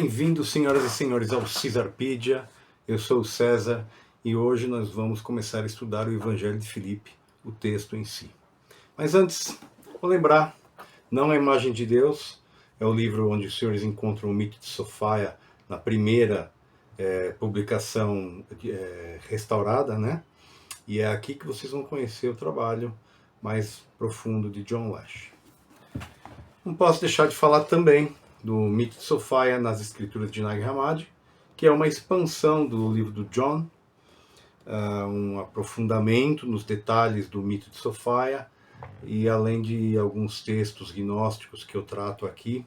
Bem-vindos, senhoras e senhores, ao Cesarpedia. Eu sou o César e hoje nós vamos começar a estudar o Evangelho de Filipe, o texto em si. Mas antes, vou lembrar, Não é a Imagem de Deus é o livro onde os senhores encontram o mito de Sofia na primeira publicação restaurada, né? E é aqui que vocês vão conhecer o trabalho mais profundo de John Lash. Não posso deixar de falar também do mito de Sofia nas escrituras de Nag Hammadi, que é uma expansão do livro do John, um aprofundamento nos detalhes do mito de Sofia, e além de alguns textos gnósticos que eu trato aqui,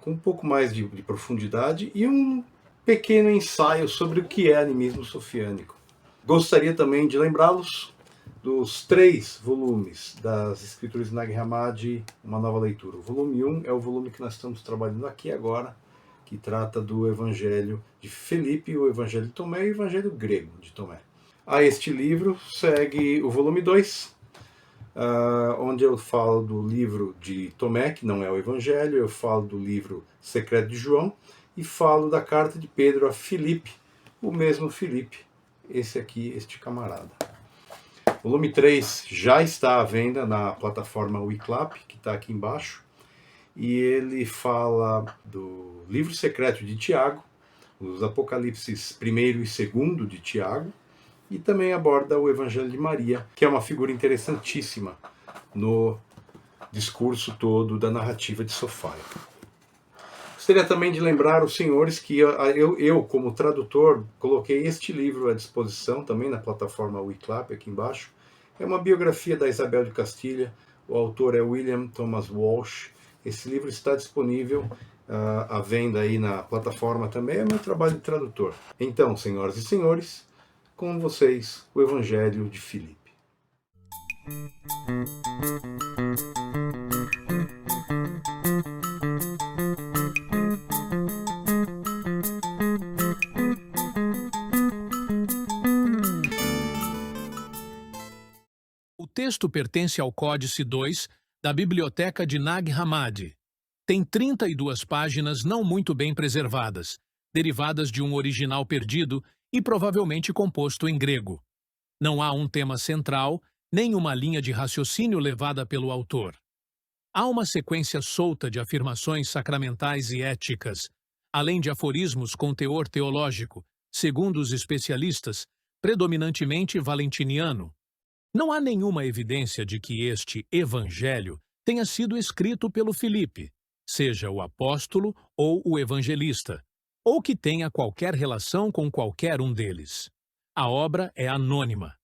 com um pouco mais de profundidade, e um pequeno ensaio sobre o que é animismo sofiânico. Gostaria também de lembrá-los dos 3 volumes das Escrituras de Nag Hammadi, uma nova leitura. O volume 1 é o volume que nós estamos trabalhando aqui agora, que trata do Evangelho de Filipe, o Evangelho de Tomé e o Evangelho grego de Tomé. A este livro segue o volume 2, onde eu falo do livro de Tomé, que não é o Evangelho, eu falo do livro secreto de João, e falo da carta de Pedro a Filipe, o mesmo Filipe, esse aqui, este camarada. O volume 3 já está à venda na plataforma Wiclap, que está aqui embaixo, e ele fala do livro secreto de Tiago, os Apocalipses 1º e 2º de Tiago, e também aborda o Evangelho de Maria, que é uma figura interessantíssima no discurso todo da narrativa de Sofia. Gostaria também de lembrar os senhores que eu, como tradutor, coloquei este livro à disposição também na plataforma Wiclap, aqui embaixo. É uma biografia da Isabel de Castilha, o autor é William Thomas Walsh. Esse livro está disponível à venda aí na plataforma também, é meu trabalho de tradutor. Então, senhoras e senhores, com vocês, o Evangelho de Filipe. O texto pertence ao Códice 2 da Biblioteca de Nag Hammadi. Tem 32 páginas não muito bem preservadas, derivadas de um original perdido e provavelmente composto em grego. Não há um tema central, nem uma linha de raciocínio levada pelo autor. Há uma sequência solta de afirmações sacramentais e éticas, além de aforismos com teor teológico, segundo os especialistas, predominantemente valentiniano. Não há nenhuma evidência de que este evangelho tenha sido escrito pelo Filipe, seja o apóstolo ou o evangelista, ou que tenha qualquer relação com qualquer um deles. A obra é anônima.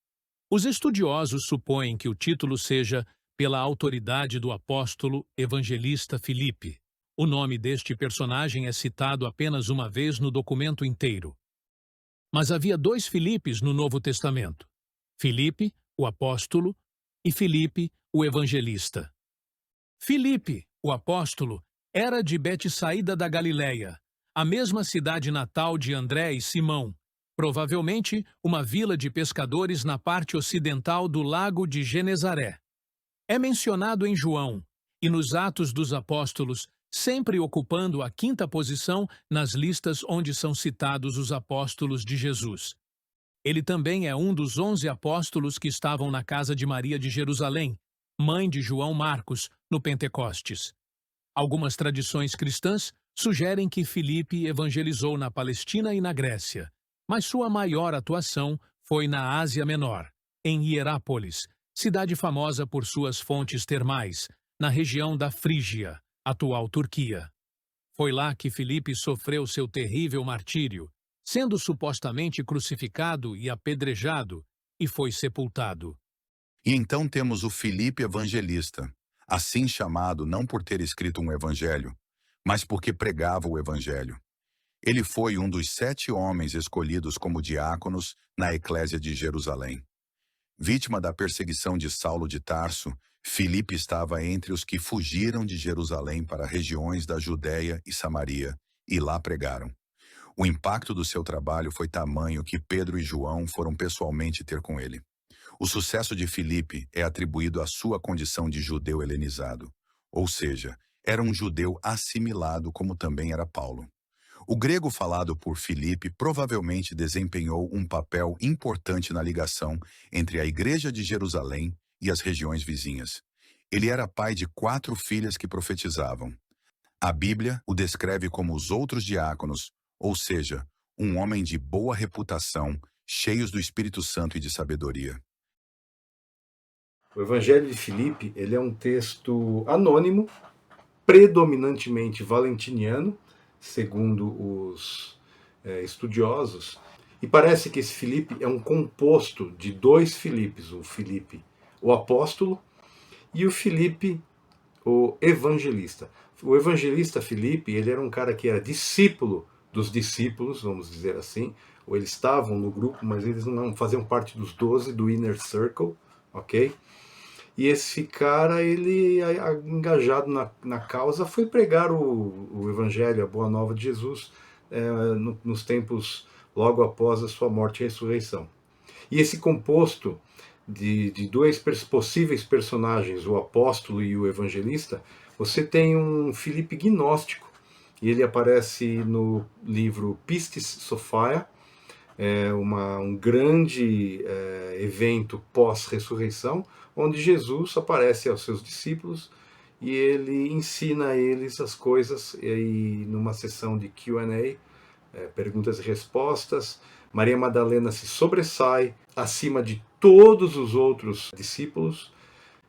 Os estudiosos supõem que o título seja pela autoridade do apóstolo evangelista Filipe. O nome deste personagem é citado apenas uma vez no documento inteiro. Mas havia 2 Filipes no Novo Testamento: Filipe, o apóstolo, e Filipe, o evangelista. Filipe, o apóstolo, era de Betsaída da Galileia, a mesma cidade natal de André e Simão, provavelmente uma vila de pescadores na parte ocidental do lago de Genezaré. É mencionado em João, e nos Atos dos Apóstolos, sempre ocupando a 5ª posição nas listas onde são citados os apóstolos de Jesus. Ele também é um dos 11 apóstolos que estavam na casa de Maria de Jerusalém, mãe de João Marcos, no Pentecostes. Algumas tradições cristãs sugerem que Filipe evangelizou na Palestina e na Grécia, mas sua maior atuação foi na Ásia Menor, em Hierápolis, cidade famosa por suas fontes termais, na região da Frígia, atual Turquia. Foi lá que Filipe sofreu seu terrível martírio, sendo supostamente crucificado e apedrejado, e foi sepultado. E então temos o Filipe evangelista, assim chamado não por ter escrito um evangelho, mas porque pregava o evangelho. Ele foi um dos 7 homens escolhidos como diáconos na Eclésia de Jerusalém. Vítima da perseguição de Saulo de Tarso, Filipe estava entre os que fugiram de Jerusalém para regiões da Judéia e Samaria, e lá pregaram. O impacto do seu trabalho foi tamanho que Pedro e João foram pessoalmente ter com ele. O sucesso de Filipe é atribuído à sua condição de judeu helenizado, ou seja, era um judeu assimilado, como também era Paulo. O grego falado por Filipe provavelmente desempenhou um papel importante na ligação entre a igreja de Jerusalém e as regiões vizinhas. Ele era pai de 4 filhas que profetizavam. A Bíblia o descreve como os outros diáconos, ou seja, um homem de boa reputação, cheios do Espírito Santo e de sabedoria. O Evangelho de Filipe, ele é um texto anônimo, predominantemente valentiniano, segundo os estudiosos, e parece que esse Filipe é um composto de 2 Filipes, o Filipe, o apóstolo, e o Filipe, o evangelista. O evangelista Filipe, ele era um cara que era discípulo dos discípulos, vamos dizer assim, ou eles estavam no grupo, mas eles não faziam parte dos 12 do Inner Circle, ok? E esse cara, ele, engajado na causa, foi pregar o Evangelho, a Boa Nova de Jesus, nos tempos logo após a sua morte e ressurreição. E esse composto de 2 possíveis personagens, o apóstolo e o evangelista, você tem um Filipe gnóstico, e ele aparece no livro Pistis Sophia, um grande evento pós-ressurreição, onde Jesus aparece aos seus discípulos e ele ensina a eles as coisas, e aí numa sessão de Q&A, perguntas e respostas, Maria Madalena se sobressai acima de todos os outros discípulos.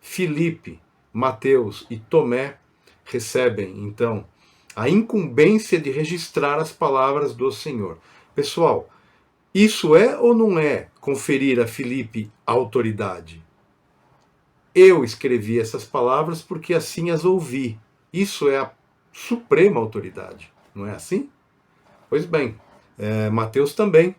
Filipe, Mateus e Tomé recebem, então, a incumbência de registrar as palavras do Senhor. Pessoal, isso é ou não é conferir a Filipe autoridade? Eu escrevi essas palavras porque assim as ouvi. Isso é a suprema autoridade, não é assim? Pois bem, Mateus também.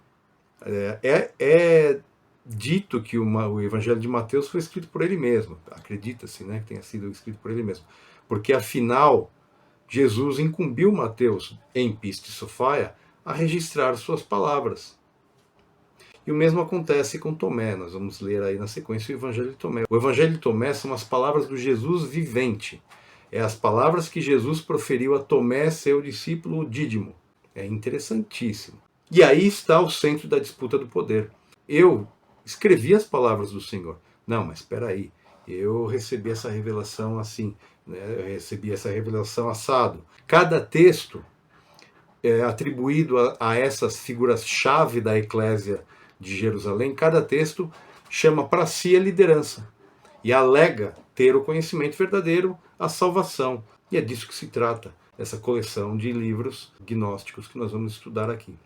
É dito que o Evangelho de Mateus foi escrito por ele mesmo. Acredita-se, né, que tenha sido escrito por ele mesmo. Porque, afinal, Jesus incumbiu Mateus, em Pistis Sophia, a registrar suas palavras. E o mesmo acontece com Tomé. Nós vamos ler aí na sequência o Evangelho de Tomé. O Evangelho de Tomé são as palavras do Jesus vivente. É as palavras que Jesus proferiu a Tomé, seu discípulo Dídimo. É interessantíssimo. E aí está o centro da disputa do poder. Eu escrevi as palavras do Senhor. Não, mas espera aí. Eu recebi essa revelação assim, né? Eu recebi essa revelação assado. Cada texto atribuído a essas figuras-chave da eclésia de Jerusalém, cada texto chama para si a liderança e alega ter o conhecimento verdadeiro, a salvação. E é disso que se trata, essa coleção de livros gnósticos que nós vamos estudar aqui.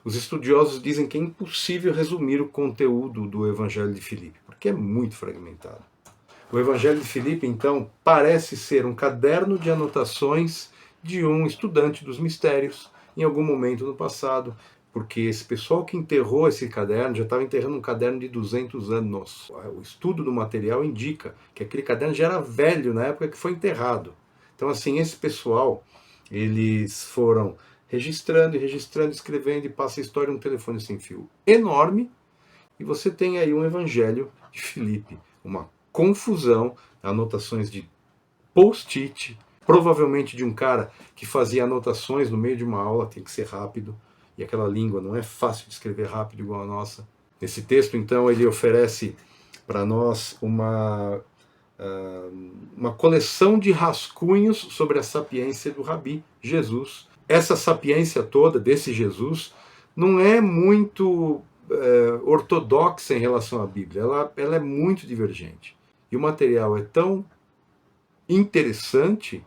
Os estudiosos dizem que é impossível resumir o conteúdo do Evangelho de Filipe, porque é muito fragmentado. O Evangelho de Filipe, então, parece ser um caderno de anotações de um estudante dos mistérios em algum momento no passado, porque esse pessoal que enterrou esse caderno já estava enterrando um caderno de 200 anos. O estudo do material indica que aquele caderno já era velho na época que foi enterrado. Então, assim, esse pessoal, eles foram registrando, escrevendo, e passa a história um telefone sem fio enorme, e você tem aí um Evangelho de Filipe, uma confusão, anotações de post-it, provavelmente de um cara que fazia anotações no meio de uma aula, tem que ser rápido, e aquela língua não é fácil de escrever rápido igual a nossa. Nesse texto, então, ele oferece para nós uma coleção de rascunhos sobre a sapiência do Rabi Jesus. Essa sapiência toda desse Jesus não é muito ortodoxa em relação à Bíblia, ela é muito divergente. E o material é tão interessante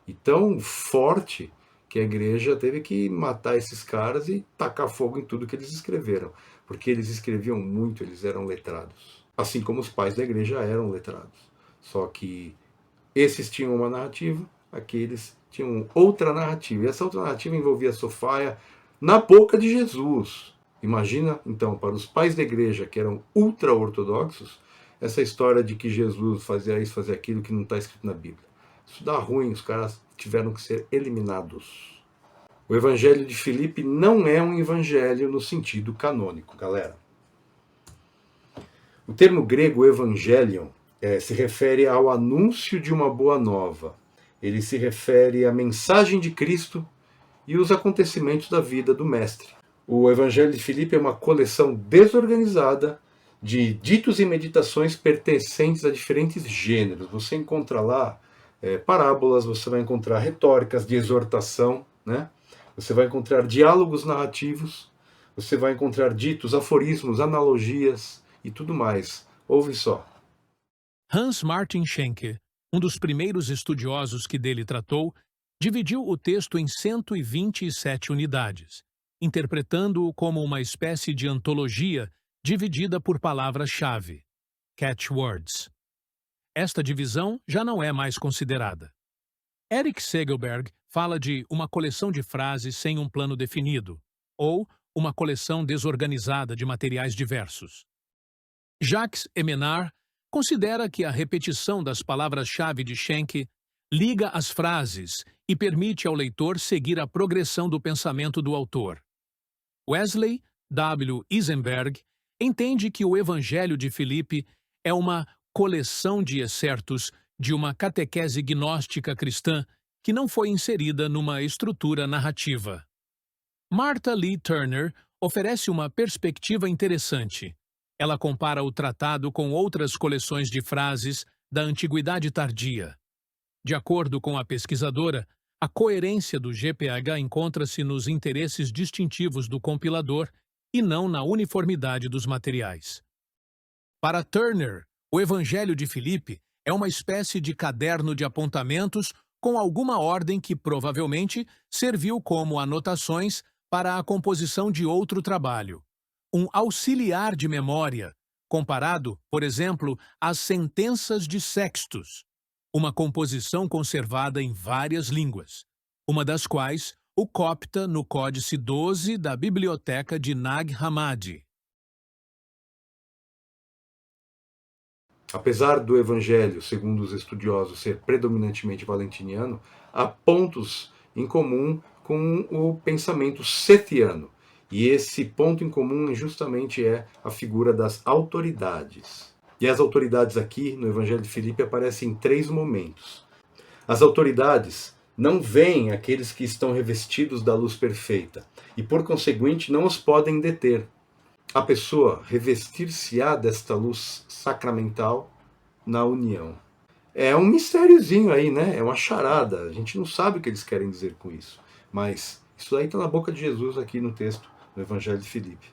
e tão forte que a igreja teve que matar esses caras e tacar fogo em tudo que eles escreveram, porque eles escreviam muito, eles eram letrados. Assim como os pais da igreja eram letrados. Só que esses tinham uma narrativa, aqueles tinham outra narrativa. E essa outra narrativa envolvia a Sofia na boca de Jesus. Imagina, então, para os pais da igreja que eram ultra-ortodoxos, essa história de que Jesus fazia isso, fazia aquilo que não está escrito na Bíblia. Isso dá ruim, os caras tiveram que ser eliminados. O Evangelho de Filipe não é um evangelho no sentido canônico, galera. O termo grego evangelion se refere ao anúncio de uma boa nova. Ele se refere à mensagem de Cristo e os acontecimentos da vida do Mestre. O Evangelho de Filipe é uma coleção desorganizada de ditos e meditações pertencentes a diferentes gêneros. Você encontra lá parábolas, você vai encontrar retóricas de exortação, né? Você vai encontrar diálogos narrativos, você vai encontrar ditos, aforismos, analogias e tudo mais. Ouve só. Hans Martin Schenke, um dos primeiros estudiosos que dele tratou, dividiu o texto em 127 unidades, interpretando-o como uma espécie de antologia dividida por palavras-chave, catchwords. Esta divisão já não é mais considerada. Eric Segelberg fala de uma coleção de frases sem um plano definido, ou uma coleção desorganizada de materiais diversos. Jacques Emenard considera que a repetição das palavras-chave de Schenke liga as frases e permite ao leitor seguir a progressão do pensamento do autor. Wesley W. Eisenberg entende que o Evangelho de Filipe é uma coleção de excertos de uma catequese gnóstica cristã que não foi inserida numa estrutura narrativa. Martha Lee Turner oferece uma perspectiva interessante. Ela compara o tratado com outras coleções de frases da Antiguidade Tardia. De acordo com a pesquisadora, a coerência do GPH encontra-se nos interesses distintivos do compilador e não na uniformidade dos materiais. Para Turner, o Evangelho de Filipe é uma espécie de caderno de apontamentos com alguma ordem que provavelmente serviu como anotações para a composição de outro trabalho. Um auxiliar de memória, comparado, por exemplo, às sentenças de Sextus, uma composição conservada em várias línguas, uma das quais o copta no Códice 12 da Biblioteca de Nag Hammadi. Apesar do Evangelho, segundo os estudiosos, ser predominantemente valentiniano, há pontos em comum com o pensamento sethiano. E esse ponto em comum justamente é a figura das autoridades. E as autoridades aqui no Evangelho de Filipe aparecem em 3 momentos. As autoridades não veem aqueles que estão revestidos da luz perfeita e, por conseguinte, não os podem deter. A pessoa revestir-se-á desta luz sacramental na união. É um mistériozinho aí, né? É uma charada. A gente não sabe o que eles querem dizer com isso. Mas isso aí está na boca de Jesus aqui no texto do Evangelho de Filipe.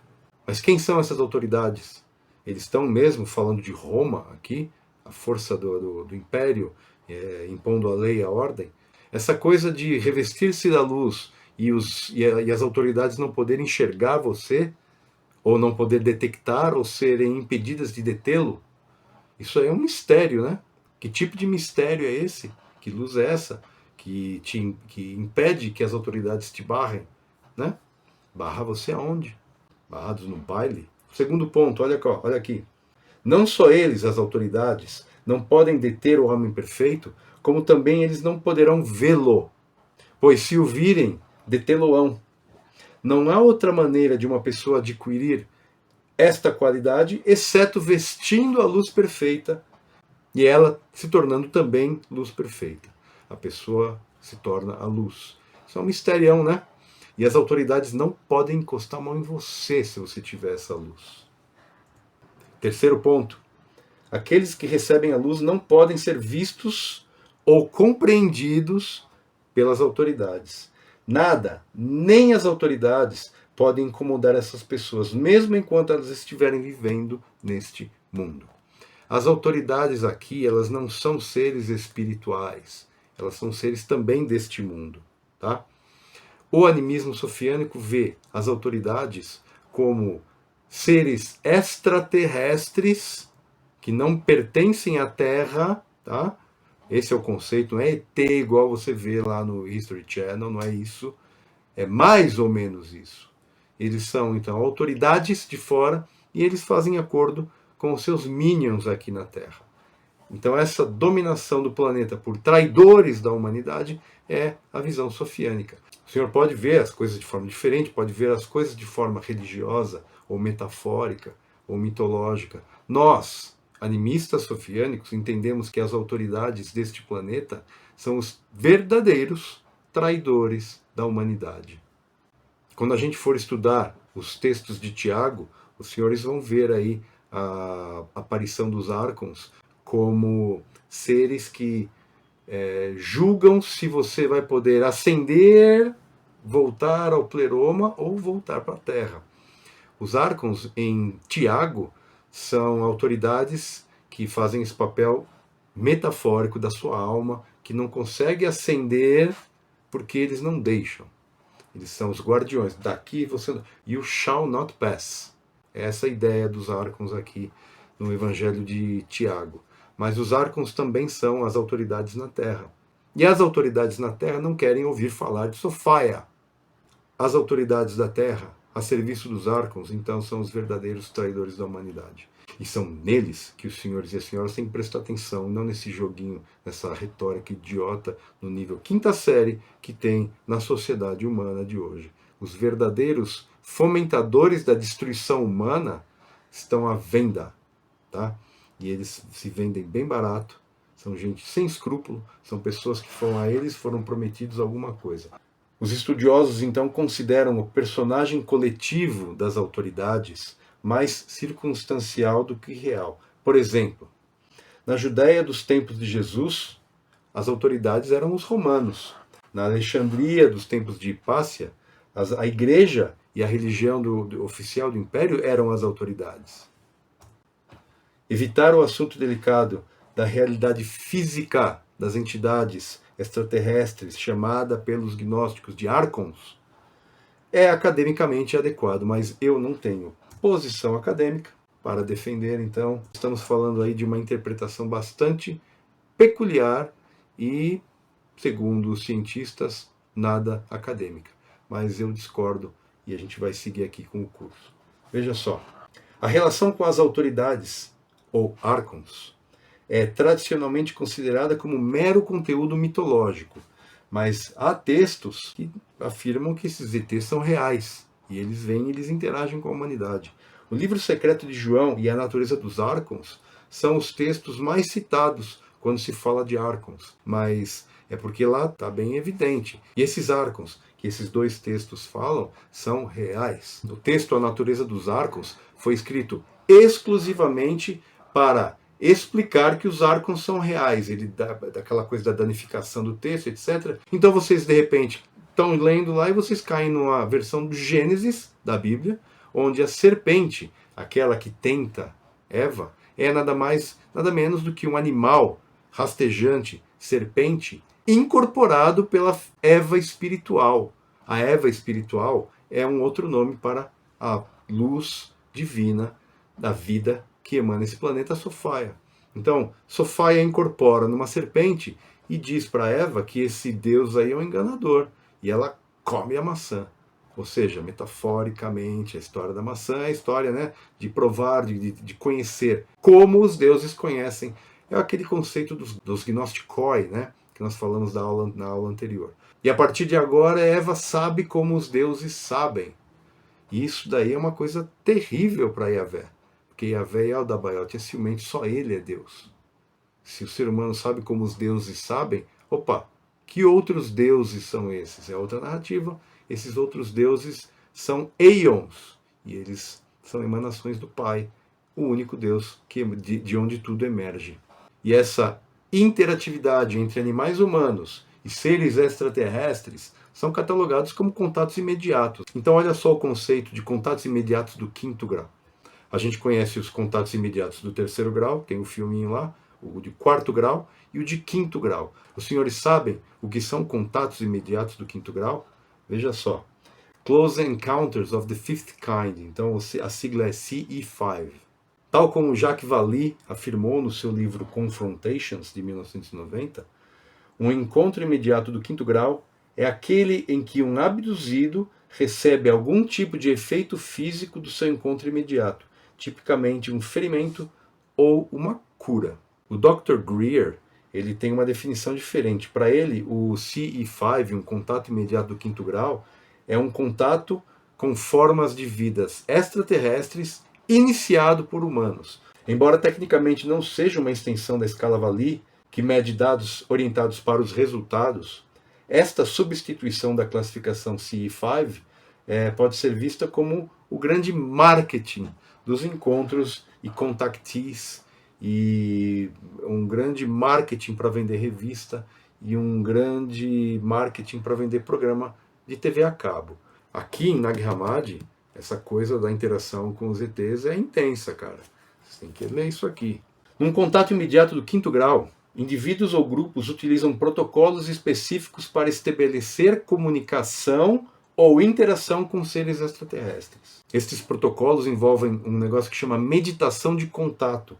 Mas quem são essas autoridades? Eles estão mesmo falando de Roma aqui, a força do império, impondo a lei e a ordem? Essa coisa de revestir-se da luz e as autoridades não poderem enxergar você, ou não poder detectar, ou serem impedidas de detê-lo, isso aí é um mistério, né? Que tipo de mistério é esse? Que luz é essa? Que impede que as autoridades te barrem, né? Barra você aonde? Barrados no baile? Segundo ponto, olha aqui. Não só eles, as autoridades, não podem deter o homem perfeito, como também eles não poderão vê-lo, pois se o virem, detê-lo-ão. Não há outra maneira de uma pessoa adquirir esta qualidade, exceto vestindo a luz perfeita e ela se tornando também luz perfeita. A pessoa se torna a luz. Isso é um misterião, né? E as autoridades não podem encostar a mão em você se você tiver essa luz. Terceiro ponto. Aqueles que recebem a luz não podem ser vistos ou compreendidos pelas autoridades. Nada, nem as autoridades, podem incomodar essas pessoas, mesmo enquanto elas estiverem vivendo neste mundo. As autoridades aqui, elas não são seres espirituais, elas são seres também deste mundo, tá? O animismo sofiânico vê as autoridades como seres extraterrestres que não pertencem à Terra, tá? Esse é o conceito, não é ET igual você vê lá no History Channel, não é isso. É mais ou menos isso. Eles são, então, autoridades de fora e eles fazem acordo com os seus minions aqui na Terra. Então, essa dominação do planeta por traidores da humanidade é a visão sofiânica. O senhor pode ver as coisas de forma diferente, pode ver as coisas de forma religiosa, ou metafórica, ou mitológica. Nós, animistas sofiânicos, entendemos que as autoridades deste planeta são os verdadeiros traidores da humanidade. Quando a gente for estudar os textos de Tiago, os senhores vão ver aí a aparição dos árcons como seres que julgam se você vai poder ascender, voltar ao pleroma ou voltar para a Terra. Os árcons em Tiago são autoridades que fazem esse papel metafórico da sua alma, que não consegue ascender porque eles não deixam. Eles são os guardiões. Daqui você... You shall not pass. Essa é a ideia dos árcons aqui no Evangelho de Tiago. Mas os árcons também são as autoridades na Terra. E as autoridades na Terra não querem ouvir falar de Sofaia. As autoridades da Terra, a serviço dos árcons, então, são os verdadeiros traidores da humanidade. E são neles que os senhores e as senhoras têm que prestar atenção, não nesse joguinho, nessa retórica idiota no nível quinta série que tem na sociedade humana de hoje. Os verdadeiros fomentadores da destruição humana estão à venda, tá? E eles se vendem bem barato, são gente sem escrúpulo, são pessoas que a eles foram prometidos alguma coisa. Os estudiosos, então, consideram o personagem coletivo das autoridades mais circunstancial do que real. Por exemplo, na Judéia dos tempos de Jesus, as autoridades eram os romanos. Na Alexandria dos tempos de Hipácia, a igreja e a religião oficial do império eram as autoridades. Evitar o assunto delicado da realidade física das entidades extraterrestres, chamada pelos gnósticos de árcons, é academicamente adequado, mas eu não tenho posição acadêmica para defender, então estamos falando aí de uma interpretação bastante peculiar e, segundo os cientistas, nada acadêmica. Mas eu discordo e a gente vai seguir aqui com o curso. Veja só, a relação com as autoridades, ou árcons, é tradicionalmente considerada como mero conteúdo mitológico, mas há textos que afirmam que esses ETs são reais, e eles vêm e eles interagem com a humanidade. O livro secreto de João e a natureza dos árcons são os textos mais citados quando se fala de árcons, mas é porque lá está bem evidente. E esses árcons, que esses dois textos falam, são reais. O texto A Natureza dos Árcons foi escrito exclusivamente para explicar que os árcons são reais, ele dá daquela coisa da danificação do texto, etc. Então vocês, de repente, estão lendo lá e vocês caem numa versão do Gênesis da Bíblia, onde a serpente, aquela que tenta Eva, é nada mais, nada menos do que um animal rastejante, serpente, incorporado pela Eva espiritual. A Eva espiritual é um outro nome para a luz divina da vida que emana esse planeta, Sofaia. Então, Sofaia incorpora numa serpente e diz para Eva que esse Deus aí é um enganador. E ela come a maçã. Ou seja, metaforicamente, a história da maçã é a história, né, de provar, de conhecer como os deuses conhecem. É aquele conceito dos gnostikoi, né, que nós falamos na aula anterior. E a partir de agora, Eva sabe como os deuses sabem. E isso daí é uma coisa terrível para Yahvé. Porque Yahvé é Aldabaiote, é ciumento, só ele é Deus. Se o ser humano sabe como os deuses sabem, opa, que outros deuses são esses? É outra narrativa. Esses outros deuses são Aeons, e eles são emanações do Pai, o único Deus de onde tudo emerge. E essa interatividade entre animais humanos e seres extraterrestres são catalogados como contatos imediatos. Então olha só o conceito de contatos imediatos do 5º grau. A gente conhece os contatos imediatos do 3º grau, tem um filminho lá, o de 4º grau e o de 5º grau. Os senhores sabem o que são contatos imediatos do 5º grau? Veja só. Close Encounters of the Fifth Kind. Então a sigla é CE5. Tal como Jacques Vallée afirmou no seu livro Confrontations, de 1990, um encontro imediato do 5º grau é aquele em que um abduzido recebe algum tipo de efeito físico do seu encontro imediato, tipicamente um ferimento ou uma cura. O Dr. Greer, ele tem uma definição diferente. Para ele, o CE5, um contato imediato do 5º grau, é um contato com formas de vidas extraterrestres iniciado por humanos. Embora tecnicamente não seja uma extensão da escala Vallée, que mede dados orientados para os resultados, esta substituição da classificação CE5 pode ser vista como o grande marketing dos encontros e contactees, e um grande marketing para vender revista e um grande marketing para vender programa de TV a cabo. Aqui em Nag Hammadi, essa coisa da interação com os ETs é intensa, cara. Você tem que ler isso aqui. Num contato imediato do 5º grau, indivíduos ou grupos utilizam protocolos específicos para estabelecer comunicação ou interação com seres extraterrestres. Estes protocolos envolvem um negócio que chama meditação de contato,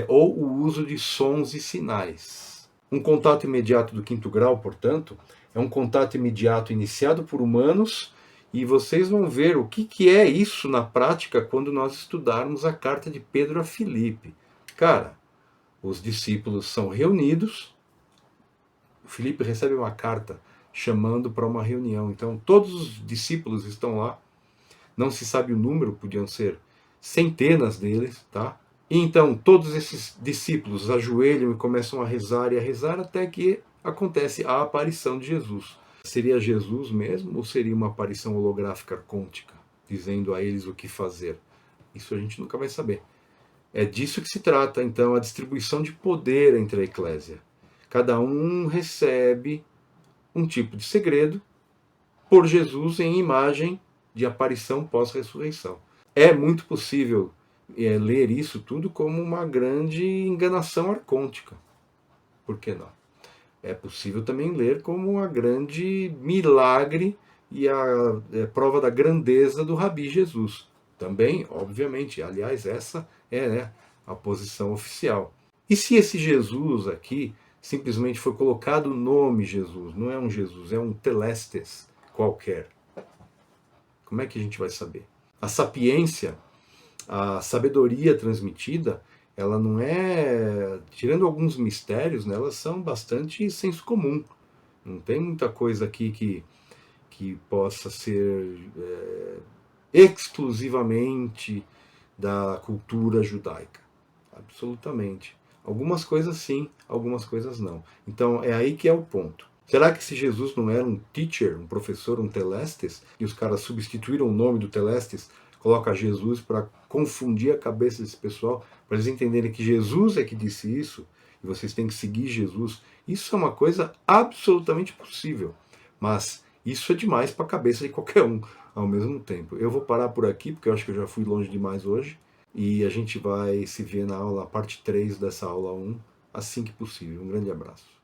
ou o uso de sons e sinais. Um contato imediato do 5º grau, portanto, é um contato imediato iniciado por humanos, e vocês vão ver o que é isso na prática quando nós estudarmos a carta de Pedro a Filipe. Cara, os discípulos são reunidos, o Filipe recebe uma carta chamando para uma reunião, então todos os discípulos estão lá, não se sabe o número, podiam ser centenas deles, tá? E então todos esses discípulos ajoelham e começam a rezar até que acontece a aparição de Jesus. Seria Jesus mesmo ou seria uma aparição holográfica arcôntica, dizendo a eles o que fazer? Isso a gente nunca vai saber. É disso que se trata, então, a distribuição de poder entre a eclésia. Cada um recebe um tipo de segredo por Jesus em imagem de aparição pós-ressurreição. É muito possível ler isso tudo como uma grande enganação arcôntica. Por que não? É possível também ler como uma grande milagre e a prova da grandeza do Rabi Jesus. Também, obviamente, aliás, essa é a posição oficial. E se esse Jesus aqui simplesmente foi colocado o nome Jesus, não é um Jesus, é um telestes qualquer? Como é que a gente vai saber? A sapiência, a sabedoria transmitida, ela não é, tirando alguns mistérios, né, elas são bastante senso comum. Não tem muita coisa aqui que possa ser exclusivamente da cultura judaica. Absolutamente. Algumas coisas sim, algumas coisas não. Então é aí que é o ponto. Será que esse Jesus não era um teacher, um professor, um telestes, e os caras substituíram o nome do telestes, coloca Jesus para confundir a cabeça desse pessoal, para eles entenderem que Jesus é que disse isso, e vocês têm que seguir Jesus? Isso é uma coisa absolutamente possível, mas isso é demais para a cabeça de qualquer um ao mesmo tempo. Eu vou parar por aqui, porque eu acho que eu já fui longe demais hoje, e a gente vai se ver na aula, parte 3 dessa aula 1, assim que possível. Um grande abraço.